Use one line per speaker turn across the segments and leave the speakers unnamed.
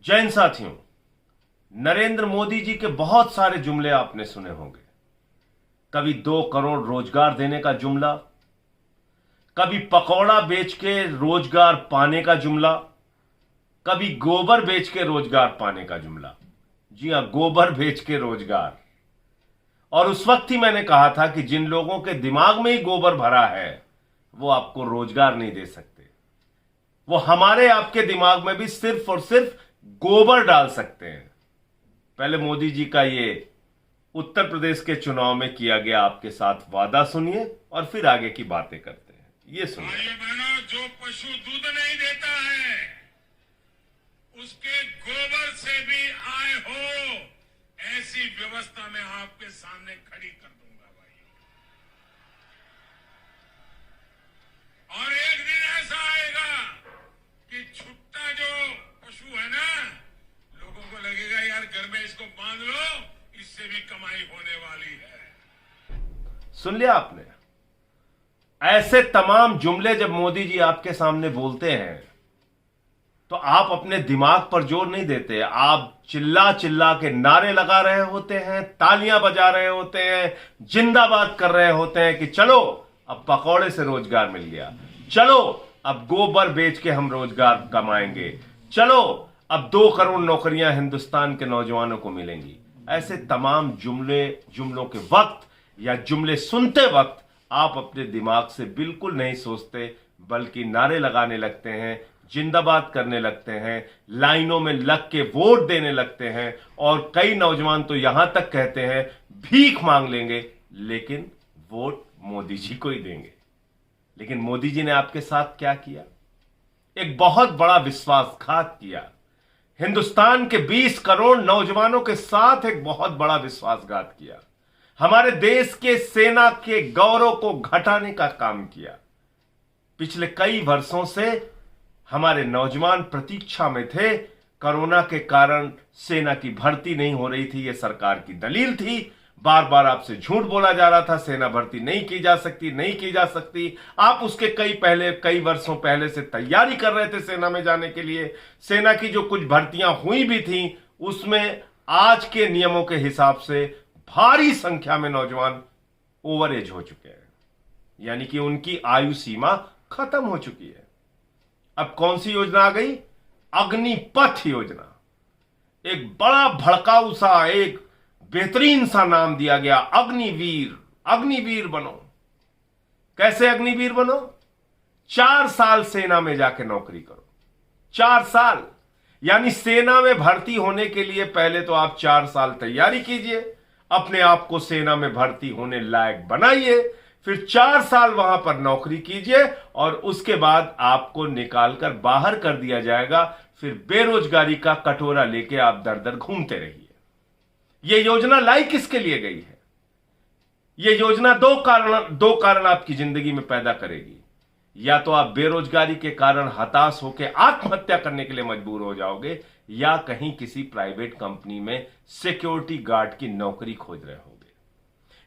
जैन साथियों, नरेंद्र मोदी जी के बहुत सारे जुमले आपने सुने होंगे। कभी 2 करोड़ रोजगार देने का जुमला, कभी पकौड़ा बेच के रोजगार पाने का जुमला, कभी गोबर बेच के रोजगार पाने का जुमला। जी हां, गोबर बेच के रोजगार। और उस वक्त ही मैंने कहा था कि जिन लोगों के दिमाग में ही गोबर भरा है वो आपको रोजगार नहीं दे सकते। वो हमारे आपके दिमाग में भी सिर्फ और सिर्फ गोबर डाल सकते हैं। पहले मोदी जी का ये उत्तर प्रदेश के चुनाव में किया गया आपके साथ वादा सुनिए और फिर आगे की बातें करते हैं। ये सुनिए।
भाइयों बहनों, जो पशु दूध नहीं देता है उसके गोबर से भी आय हो, ऐसी व्यवस्था मैं आपके सामने खड़ी कर दूंगा भाई। और एक दिन ऐसा आएगा कि छुट्टा जो पशु है ना, लोगों को लगेगा यार घर में इसको बांध लो, इससे भी कमाई होने वाली है।
सुन लिया आपने? ऐसे तमाम जुमले जब मोदी जी आपके सामने बोलते हैं तो आप अपने दिमाग पर जोर नहीं देते। आप चिल्ला चिल्ला के नारे लगा रहे होते हैं, तालियां बजा रहे होते हैं, जिंदाबाद कर रहे होते हैं कि चलो अब पकौड़े से रोजगार मिल गया, चलो अब गोबर बेच के हम रोजगार कमाएंगे, चलो अब 2 करोड़ नौकरियां हिंदुस्तान के नौजवानों को मिलेंगी। ऐसे तमाम जुमलों के वक्त या जुमले सुनते वक्त आप अपने दिमाग से बिल्कुल नहीं सोचते, बल्कि नारे लगाने लगते हैं, जिंदाबाद करने लगते हैं, लाइनों में लग के वोट देने लगते हैं। और कई नौजवान तो यहां तक कहते हैं भीख मांग लेंगे लेकिन वोट मोदी जी को ही देंगे। लेकिन मोदी जी ने आपके साथ क्या किया? एक बहुत बड़ा विश्वासघात किया। हिंदुस्तान के 20 करोड़ नौजवानों के साथ एक बहुत बड़ा विश्वासघात किया। हमारे देश के सेना के गौरव को घटाने का काम किया। पिछले कई वर्षों से हमारे नौजवान प्रतीक्षा में थे। कोरोना के कारण सेना की भर्ती नहीं हो रही थी, यह सरकार की दलील थी। बार बार आपसे झूठ बोला जा रहा था, सेना भर्ती नहीं की जा सकती, नहीं की जा सकती। आप उसके कई वर्षों पहले से तैयारी कर रहे थे सेना में जाने के लिए। सेना की जो कुछ भर्तियां हुई भी थी उसमें आज के नियमों के हिसाब से भारी संख्या में नौजवान ओवर एज हो चुके हैं, यानी कि उनकी आयु सीमा खत्म हो चुकी है। अब कौन सी योजना आ गई? अग्निपथ योजना। एक बड़ा भड़काऊ सा, एक बेहतरीन सा नाम दिया गया, अग्निवीर। अग्निवीर बनो। कैसे अग्निवीर बनो? 4 साल सेना में जाके नौकरी करो। 4 साल, यानी सेना में भर्ती होने के लिए पहले तो आप 4 साल तैयारी कीजिए, अपने आप को सेना में भर्ती होने लायक बनाइए, फिर 4 साल वहां पर नौकरी कीजिए और उसके बाद आपको निकालकर बाहर कर दिया जाएगा। फिर बेरोजगारी का कटोरा लेके आप दर दर घूमते रहिए। यह योजना लाई किसके लिए गई है? यह योजना दो कारण आपकी जिंदगी में पैदा करेगी। या तो आप बेरोजगारी के कारण हताश होकर आत्महत्या करने के लिए मजबूर हो जाओगे, या कहीं किसी प्राइवेट कंपनी में सिक्योरिटी गार्ड की नौकरी खोज रहे होगे।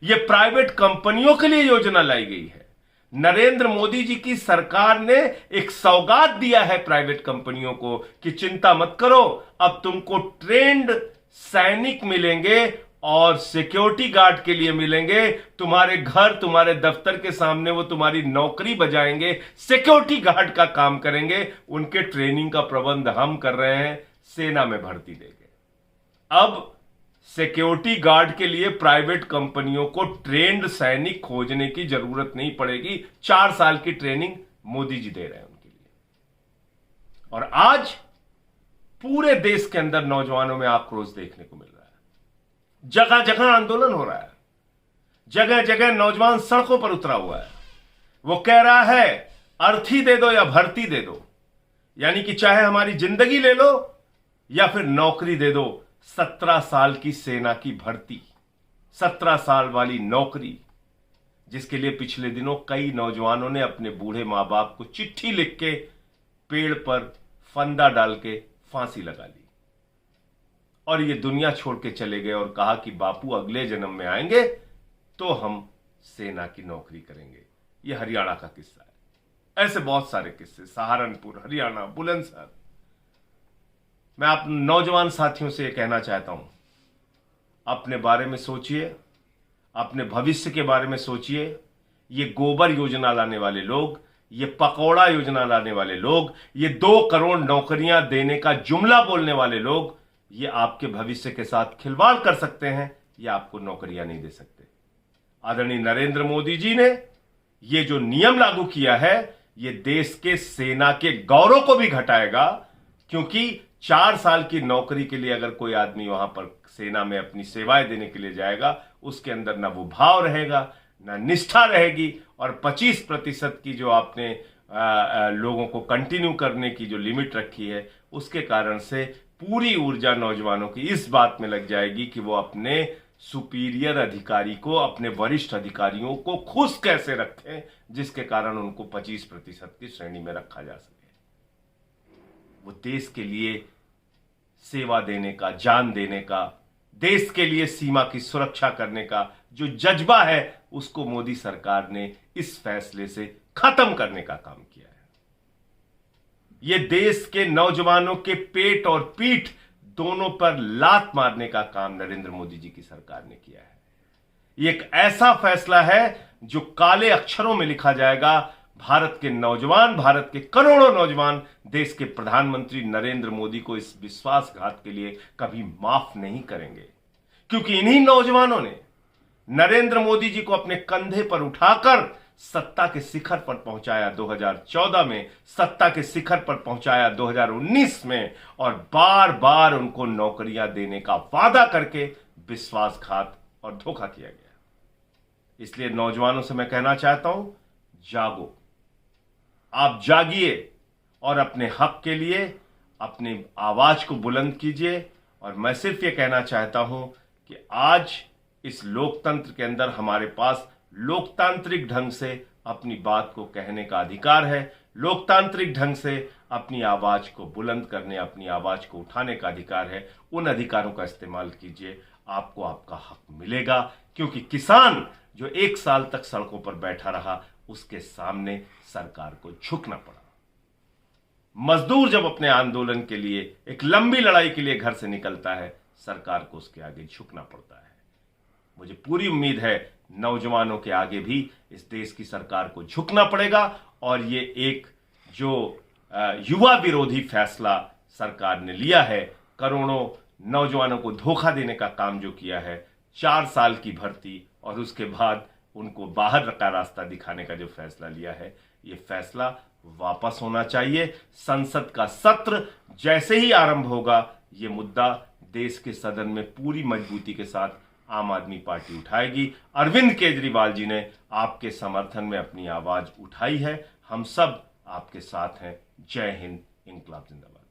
यह प्राइवेट कंपनियों के लिए योजना लाई गई है। नरेंद्र मोदी जी की सरकार ने एक सौगात दिया है प्राइवेट कंपनियों को कि चिंता मत करो, अब तुमको ट्रेंड सैनिक मिलेंगे और सिक्योरिटी गार्ड के लिए मिलेंगे। तुम्हारे घर, तुम्हारे दफ्तर के सामने वो तुम्हारी नौकरी बजाएंगे, सिक्योरिटी गार्ड का काम करेंगे। उनके ट्रेनिंग का प्रबंध हम कर रहे हैं, सेना में भर्ती देंगे। अब सिक्योरिटी गार्ड के लिए प्राइवेट कंपनियों को ट्रेंड सैनिक खोजने की जरूरत नहीं पड़ेगी। 4 साल की ट्रेनिंग मोदी जी दे रहे हैं उनके लिए। और आज पूरे देश के अंदर नौजवानों में आक्रोश देखने को मिल रहा है। जगह जगह आंदोलन हो रहा है, जगह जगह नौजवान सड़कों पर उतरा हुआ है। वो कह रहा है अर्थी दे दो या भर्ती दे दो, यानी कि चाहे हमारी जिंदगी ले लो या फिर नौकरी दे दो। 17 साल की सेना की भर्ती, 17 साल वाली नौकरी, जिसके लिए पिछले दिनों कई नौजवानों ने अपने बूढ़े मां बाप को चिट्ठी लिख के पेड़ पर फंदा डाल के फांसी लगा ली और ये दुनिया छोड़ के चले गए और कहा कि बापू अगले जन्म में आएंगे तो हम सेना की नौकरी करेंगे। ये हरियाणा का किस्सा है। ऐसे बहुत सारे किस्से, सहारनपुर, हरियाणा, बुलंदशहर। मैं आप नौजवान साथियों से यह कहना चाहता हूं, अपने बारे में सोचिए, अपने भविष्य के बारे में सोचिए। ये गोबर योजना लाने वाले लोग, ये पकौड़ा योजना लाने वाले लोग, ये 2 करोड़ नौकरियां देने का जुमला बोलने वाले लोग, ये आपके भविष्य के साथ खिलवाड़ कर सकते हैं, ये आपको नौकरियां नहीं दे सकते। आदरणीय नरेंद्र मोदी जी ने ये जो नियम लागू किया है, ये देश के सेना के गौरव को भी घटाएगा, क्योंकि 4 साल की नौकरी के लिए अगर कोई आदमी वहां पर सेना में अपनी सेवाएं देने के लिए जाएगा, उसके अंदर ना वो भाव रहेगा, ना निष्ठा रहेगी, और 25% की जो आपने लोगों को कंटिन्यू करने की जो लिमिट रखी है, उसके कारण से पूरी ऊर्जा नौजवानों की इस बात में लग जाएगी कि वो अपने सुपीरियर अधिकारी को, अपने वरिष्ठ अधिकारियों को खुश कैसे रखें, जिसके कारण उनको 25% की श्रेणी में रखा जा सके। वो देश के लिए सेवा देने का, जान देने का, देश के लिए सीमा की सुरक्षा करने का जो जज्बा है, उसको मोदी सरकार ने इस फैसले से खत्म करने का काम किया है। ये देश के नौजवानों के पेट और पीठ दोनों पर लात मारने का काम नरेंद्र मोदी जी की सरकार ने किया है। ये एक ऐसा फैसला है जो काले अक्षरों में लिखा जाएगा। भारत के नौजवान, भारत के करोड़ों नौजवान देश के प्रधानमंत्री नरेंद्र मोदी को इस विश्वासघात के लिए कभी माफ नहीं करेंगे, क्योंकि इन्हीं नौजवानों ने नरेंद्र मोदी जी को अपने कंधे पर उठाकर सत्ता के शिखर पर पहुंचाया 2014 में, सत्ता के शिखर पर पहुंचाया 2019 में, और बार बार उनको नौकरियां देने का वादा करके विश्वासघात और धोखा किया गया। इसलिए नौजवानों से मैं कहना चाहता हूं, जागो, आप जागिए और अपने हक के लिए अपनी आवाज को बुलंद कीजिए। और मैं सिर्फ ये कहना चाहता हूं कि आज इस लोकतंत्र के अंदर हमारे पास लोकतांत्रिक ढंग से अपनी बात को कहने का अधिकार है, लोकतांत्रिक ढंग से अपनी आवाज को बुलंद करने, अपनी आवाज को उठाने का अधिकार है। उन अधिकारों का इस्तेमाल कीजिए, आपको आपका हक मिलेगा, क्योंकि किसान जो 1 साल तक सड़कों पर बैठा रहा, उसके सामने सरकार को झुकना पड़ा। मजदूर जब अपने आंदोलन के लिए, एक लंबी लड़ाई के लिए घर से निकलता है, सरकार को उसके आगे झुकना पड़ता है। मुझे पूरी उम्मीद है नौजवानों के आगे भी इस देश की सरकार को झुकना पड़ेगा, और ये एक जो युवा विरोधी फैसला सरकार ने लिया है, करोड़ों नौजवानों को धोखा देने का काम जो किया है, 4 साल की भर्ती और उसके बाद उनको बाहर का रास्ता दिखाने का जो फैसला लिया है, ये फैसला वापस होना चाहिए। संसद का सत्र जैसे ही आरंभ होगा, ये मुद्दा देश के सदन में पूरी मजबूती के साथ आम आदमी पार्टी उठाएगी। अरविंद केजरीवाल जी ने आपके समर्थन में अपनी आवाज उठाई है, हम सब आपके साथ हैं। जय हिंद, इंकलाब जिंदाबाद।